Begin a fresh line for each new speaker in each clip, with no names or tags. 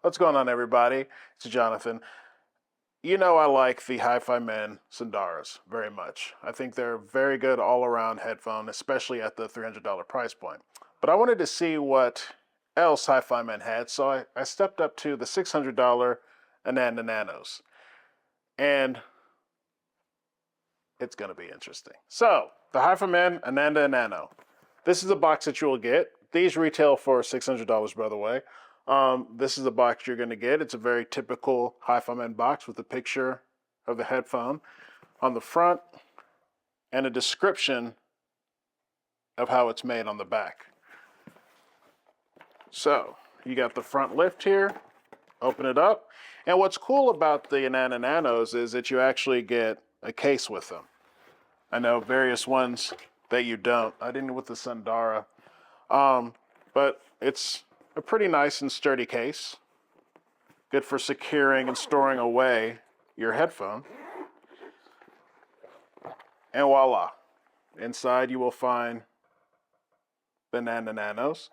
What's going on, everybody? It's Jonathan. You know I like the Hifiman Sundaras very much. I think they're a very good all-around headphone, especially at the $300 price point. But I wanted to see what else Hifiman had, so I stepped up to the $600 Ananda Nanos. And it's going to be interesting. So, the Hifiman Ananda Nano. This is a box that you will get. These retail for $600, by the way. This is the box you're going to get. It's a very typical Hifiman box with a picture of the headphone on the front and a description of how it's made on the back. So, you got the front lift here. Open it up. And what's cool about the Ananda Nanos is that you actually get a case with them. I know various ones that you don't. I didn't with the Sundara. But it's a pretty nice and sturdy case. Good for securing and storing away your headphone. And voila. Inside you will find the Ananda Nanos.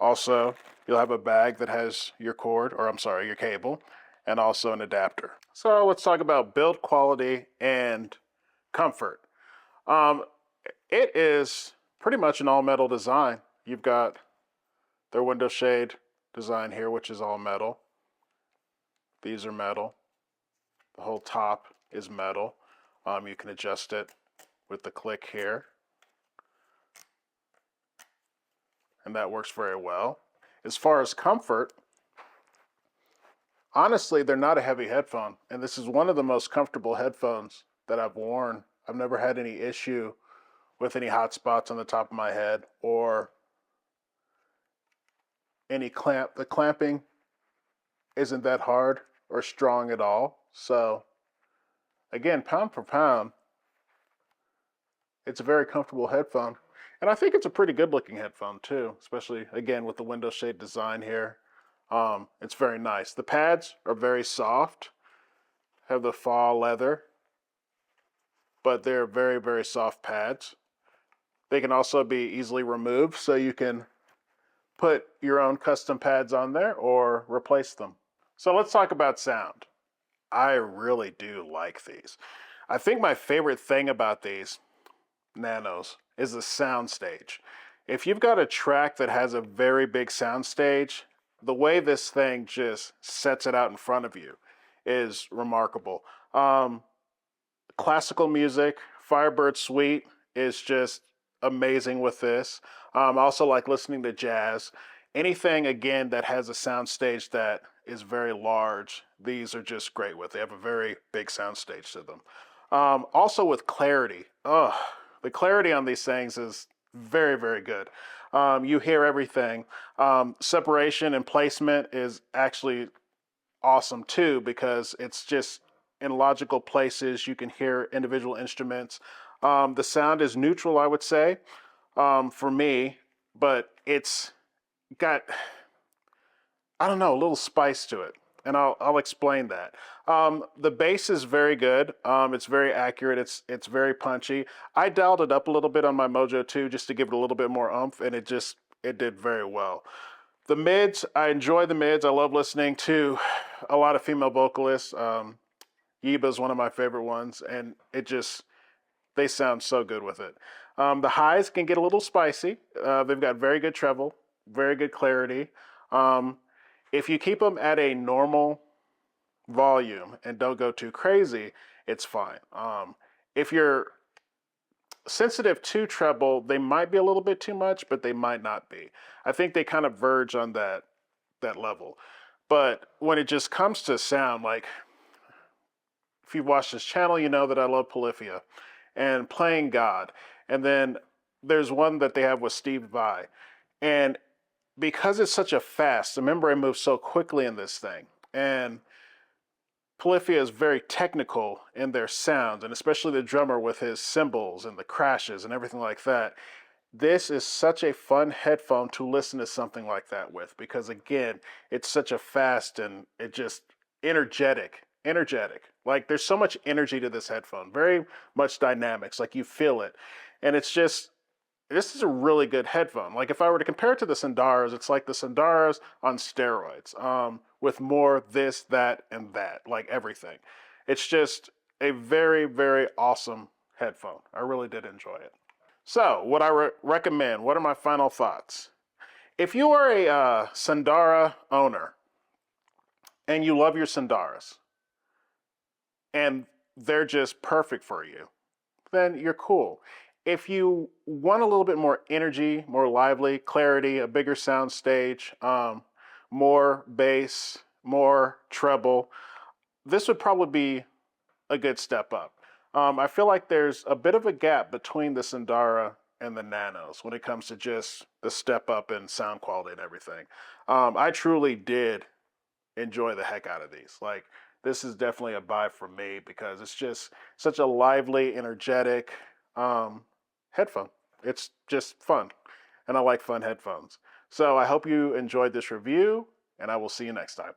Also, you'll have a bag that has your cord, or I'm sorry, your cable, and also an adapter. So let's talk about build quality and comfort. It is pretty much an all-metal design. You've got their window shade design here, which is all metal. These are metal. The whole top is metal. You can adjust it with the click here. And that works very well. As far as comfort, honestly, they're not a heavy headphone. And this is one of the most comfortable headphones that I've worn. I've never had any issue with any hot spots on the top of my head or any clamp. The clamping isn't that hard or strong at all. So again, pound for pound, it's a very comfortable headphone. And I think it's a pretty good looking headphone too, especially again with the window shade design here. It's very nice. The pads are very soft, have the faux leather, but they're very, very soft pads. They can also be easily removed, so you can put your own custom pads on there or replace them. So let's talk about sound. I really do like these. I think my favorite thing about these Nanos is the sound stage. If you've got a track that has a very big sound stage, the way this thing just sets it out in front of you is remarkable. Classical music, Firebird Suite is just amazing with this. I also like listening to jazz. Anything, again, that has a sound stage that is very large, these are just great with. They have a very big sound stage to them. Also with clarity. The clarity on these things is very, very good. You hear everything. Separation and placement is actually awesome too, because it's just in logical places. You can hear individual instruments. The sound is neutral, I would say, for me, but it's got, I don't know, a little spice to it. And I'll explain that. The bass is very good. It's very accurate. It's very punchy. I dialed it up a little bit on my Mojo 2 just to give it a little bit more oomph, and it did very well. The mids, I enjoy the mids. I love listening to a lot of female vocalists. Yiba is one of my favorite ones, and they sound so good with it. The highs can get a little spicy. They've got very good treble, very good clarity. If you keep them at a normal volume and don't go too crazy, it's fine. If you're sensitive to treble, they might be a little bit too much, but they might not be. I think they kind of verge on that level. But when it just comes to sound, like if you've watched this channel, you know that I love Polyphia and Playing God. And then there's one that they have with Steve Vai. And because it's such a fast, the membrane moves so quickly in this thing. And Polyphia is very technical in their sounds, and especially the drummer with his cymbals and the crashes and everything like that. This is such a fun headphone to listen to something like that with, because again, it's such a fast and it just energetic. Like there's so much energy to this headphone, very much dynamics, like you feel it. And it's just this is a really good headphone. Like if I were to compare it to the Sundaras, it's like the Sundaras on steroids, with more this, that, and that, like everything. It's just a very, very awesome headphone. I really did enjoy it. So, what I recommend, what are my final thoughts? If you are a Sundara owner and you love your Sundaras and they're just perfect for you, then you're cool. If you want a little bit more energy, more lively, clarity, a bigger sound stage, more bass, more treble, this would probably be a good step up. I feel like there's a bit of a gap between the Sundara and the Nanos when it comes to just the step up in sound quality and everything. I truly did enjoy the heck out of these. Like, this is definitely a buy for me because it's just such a lively, energetic headphone. It's just fun, and I like fun headphones. So I hope you enjoyed this review, and I will see you next time.